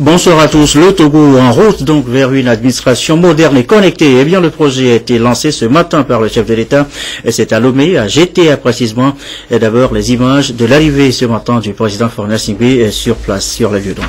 Bonsoir à tous. Le Togo en route donc vers une administration moderne et connectée. Eh bien, le projet a été lancé ce matin par le chef de l'État et c'est à Lomé, à GTA précisément. Et d'abord, les images de l'arrivée ce matin du président Faure Gnassingbé sur place, sur le lieu donc.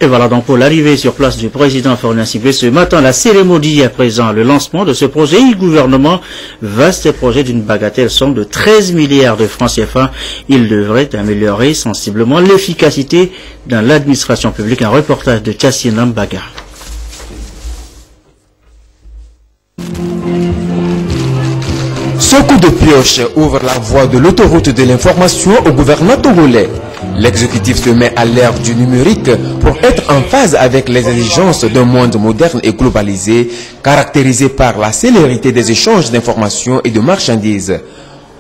Et voilà donc pour l'arrivée sur place du président Faure Gnassingbé ce matin, la cérémonie à présent, le lancement de ce projet e-gouvernement, vaste projet d'une bagatelle somme de 13 milliards de francs CFA. Il devrait améliorer sensiblement l'efficacité dans l'administration publique. Un reportage de Tchassina Mbaga. Ce coup de pioche ouvre la voie de l'autoroute de l'information au gouvernement togolais. L'exécutif se met à l'ère du numérique pour être en phase avec les exigences d'un monde moderne et globalisé, caractérisé par la célérité des échanges d'informations et de marchandises.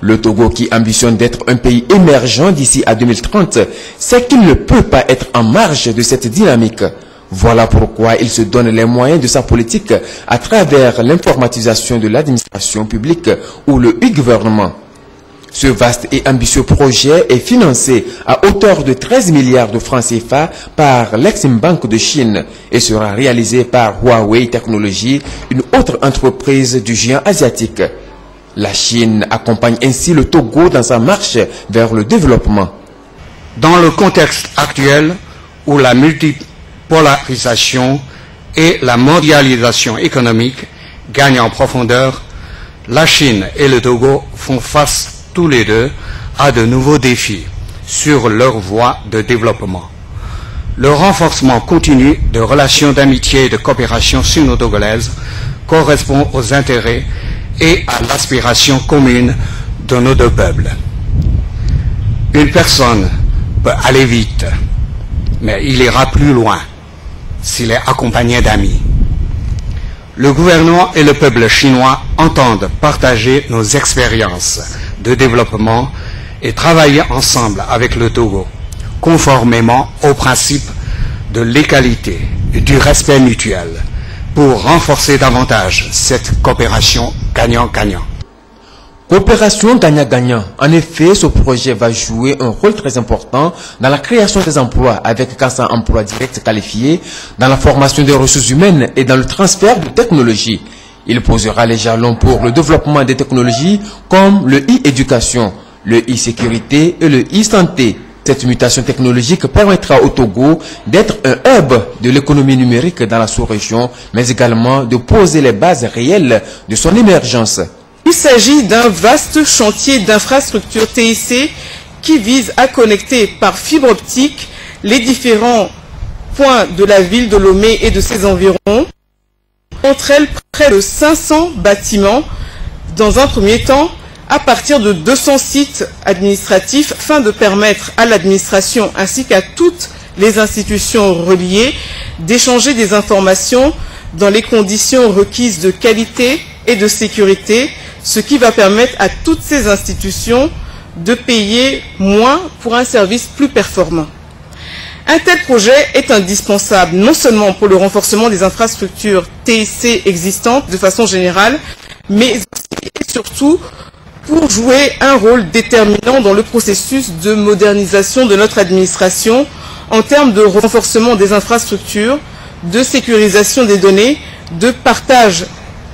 Le Togo, qui ambitionne d'être un pays émergent d'ici à 2030, sait qu'il ne peut pas être en marge de cette dynamique. Voilà pourquoi il se donne les moyens de sa politique à travers l'informatisation de l'administration publique ou le e-gouvernement. Ce vaste et ambitieux projet est financé à hauteur de 13 milliards de francs CFA par l'Exim Bank de Chine et sera réalisé par Huawei Technologies, une autre entreprise du géant asiatique. La Chine accompagne ainsi le Togo dans sa marche vers le développement. Dans le contexte actuel où la multipolarisation et la mondialisation économique gagnent en profondeur, la Chine et le Togo font face tous les deux à de nouveaux défis sur leur voie de développement. Le renforcement continu de relations d'amitié et de coopération sino-togolaise correspond aux intérêts et à l'aspiration commune de nos deux peuples. Une personne peut aller vite, mais il ira plus loin s'il est accompagné d'amis. Le gouvernement et le peuple chinois entendent partager nos expériences de développement et travailler ensemble avec le Togo, conformément aux principes de l'égalité et du respect mutuel, pour renforcer davantage cette coopération gagnant-gagnant. Coopération gagnant-gagnant. En effet, ce projet va jouer un rôle très important dans la création des emplois avec 400 emplois directs qualifiés, dans la formation des ressources humaines et dans le transfert de technologies. Il posera les jalons pour le développement des technologies comme le e-éducation, le e-sécurité et le e-santé. Cette mutation technologique permettra au Togo d'être un hub de l'économie numérique dans la sous-région, mais également de poser les bases réelles de son émergence. Il s'agit d'un vaste chantier d'infrastructure TIC qui vise à connecter par fibre optique les différents points de la ville de Lomé et de ses environs. Entre elles, près de 500 bâtiments, dans un premier temps, à partir de 200 sites administratifs, afin de permettre à l'administration ainsi qu'à toutes les institutions reliées d'échanger des informations dans les conditions requises de qualité et de sécurité, ce qui va permettre à toutes ces institutions de payer moins pour un service plus performant. Un tel projet est indispensable non seulement pour le renforcement des infrastructures TIC existantes de façon générale, mais aussi et surtout pour jouer un rôle déterminant dans le processus de modernisation de notre administration en termes de renforcement des infrastructures, de sécurisation des données, de partage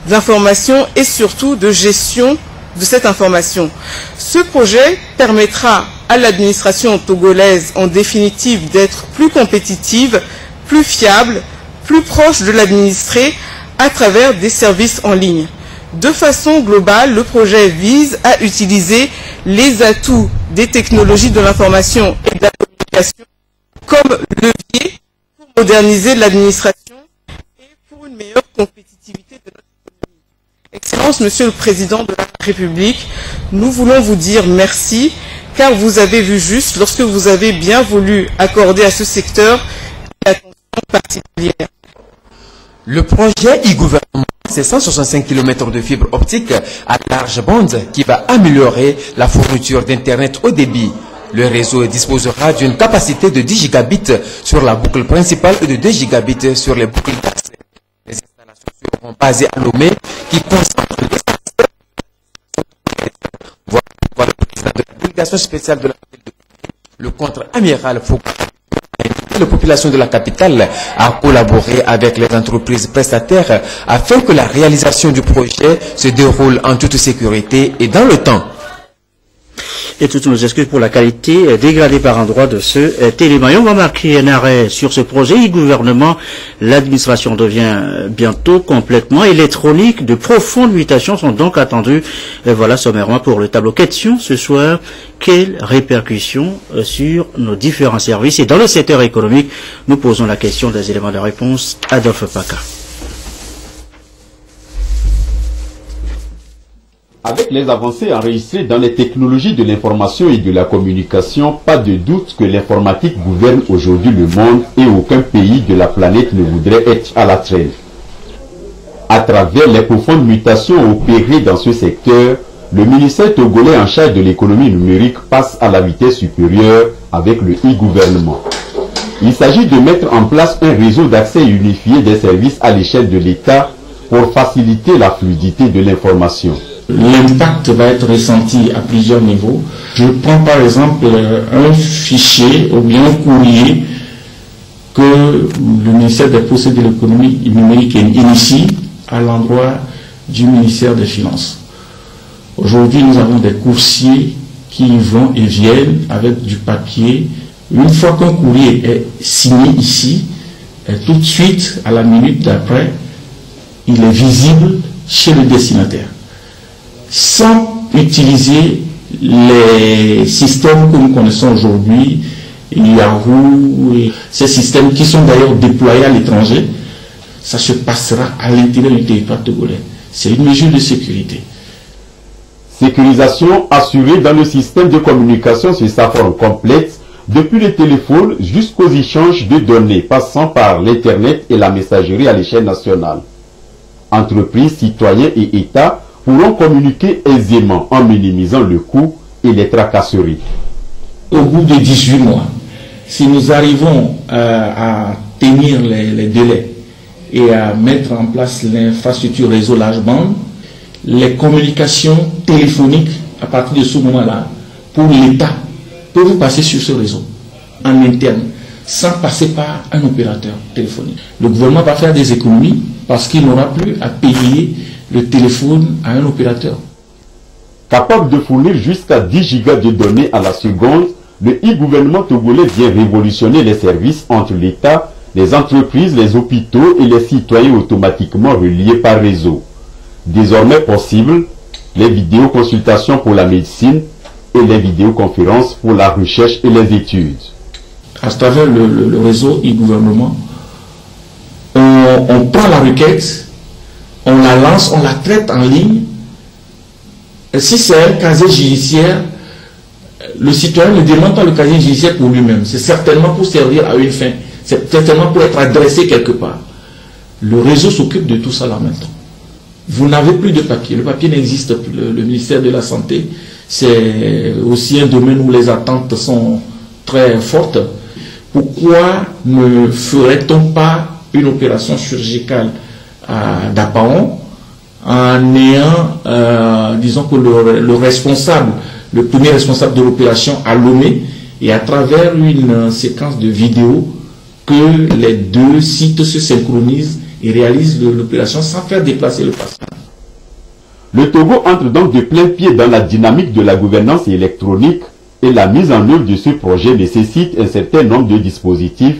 d'informations et surtout de gestion de cette information. Ce projet permettra à l'administration togolaise en définitive d'être plus compétitive, plus fiable, plus proche de l'administré à travers des services en ligne. De façon globale, le projet vise à utiliser les atouts des technologies de l'information et de la communication comme levier pour moderniser l'administration et pour une meilleure compétitivité de notre économie. Excellence, Monsieur le Président de la République, nous voulons vous dire merci car vous avez vu juste lorsque vous avez bien voulu accorder à ce secteur une attention particulière. Le projet e-gouvernement, c'est 165 km de fibre optique à large bande qui va améliorer la fourniture d'Internet haut débit. Le réseau disposera d'une capacité de 10 gigabits sur la boucle principale et de 2 gigabits sur les boucles d'accès. Les installations seront basées à Lomé qui concentre le président de la délégation spéciale de la ville de le contre-amiral Foucault. La population de la capitale a collaboré avec les entreprises prestataires afin que la réalisation du projet se déroule en toute sécurité et dans le temps. Et toutes nos excuses pour la qualité dégradée par endroit de ce télémaillon. On va marquer un arrêt sur ce projet e-gouvernement. L'administration devient bientôt complètement électronique. De profondes mutations sont donc attendues. Et voilà sommairement pour le tableau. Question ce soir, quelles répercussions sur nos différents services et dans le secteur économique? Nous posons la question des éléments de réponse. Adolphe Paca. Avec les avancées enregistrées dans les technologies de l'information et de la communication, pas de doute que l'informatique gouverne aujourd'hui le monde et aucun pays de la planète ne voudrait être à la traîne. À travers les profondes mutations opérées dans ce secteur, le ministère togolais en charge de l'économie numérique passe à la vitesse supérieure avec le e-gouvernement. Il s'agit de mettre en place un réseau d'accès unifié des services à l'échelle de l'État pour faciliter la fluidité de l'information. L'impact va être ressenti à plusieurs niveaux. Je prends par exemple un fichier ou bien un courrier que le ministère des Postes et de l'économie numérique initie à l'endroit du ministère des Finances. Aujourd'hui, nous avons des coursiers qui vont et viennent avec du papier. Une fois qu'un courrier est signé ici, tout de suite, à la minute d'après, il est visible chez le destinataire. Sans utiliser les systèmes que nous connaissons aujourd'hui, Yahoo, et ces systèmes qui sont d'ailleurs déployés à l'étranger, ça se passera à l'intérieur du territoire togolais. C'est une mesure de sécurité. Sécurisation assurée dans le système de communication sur sa forme complète, depuis le téléphone jusqu'aux échanges de données, passant par l'Internet et la messagerie à l'échelle nationale. Entreprises, citoyens et États pourront communiquer aisément en minimisant le coût et les tracasseries. Au bout de 18 mois, si nous arrivons à tenir les délais et à mettre en place l'infrastructure réseau large bande, les communications téléphoniques à partir de ce moment-là, pour l'État, peuvent passer sur ce réseau en interne, sans passer par un opérateur téléphonique. Le gouvernement va faire des économies parce qu'il n'aura plus à payer le téléphone à un opérateur. Capable de fournir jusqu'à 10 gigas de données à la seconde, le e-gouvernement togolais vient révolutionner les services entre l'État, les entreprises, les hôpitaux et les citoyens automatiquement reliés par réseau. Désormais possible, les vidéoconsultations pour la médecine et les vidéoconférences pour la recherche et les études. À travers le réseau e-gouvernement, on prend la requête, on la lance, on la traite en ligne. Et si c'est un casier judiciaire, le citoyen ne demande pas le casier judiciaire pour lui-même. C'est certainement pour servir à une fin. C'est certainement pour être adressé quelque part. Le réseau s'occupe de tout ça là maintenant. Vous n'avez plus de papier. Le papier n'existe plus. Le ministère de la Santé, c'est aussi un domaine où les attentes sont très fortes. Pourquoi ne ferait-on pas une opération chirurgicale à Dapaon en ayant, disons que le responsable, le premier responsable de l'opération à Lomé, et à travers une séquence de vidéos que les deux sites se synchronisent et réalisent l'opération sans faire déplacer le patient. Le Togo entre donc de plein pied dans la dynamique de la gouvernance électronique et la mise en œuvre de ce projet nécessite un certain nombre de dispositifs,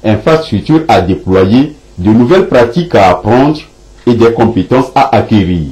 infrastructures à déployer, de nouvelles pratiques à apprendre et des compétences à acquérir.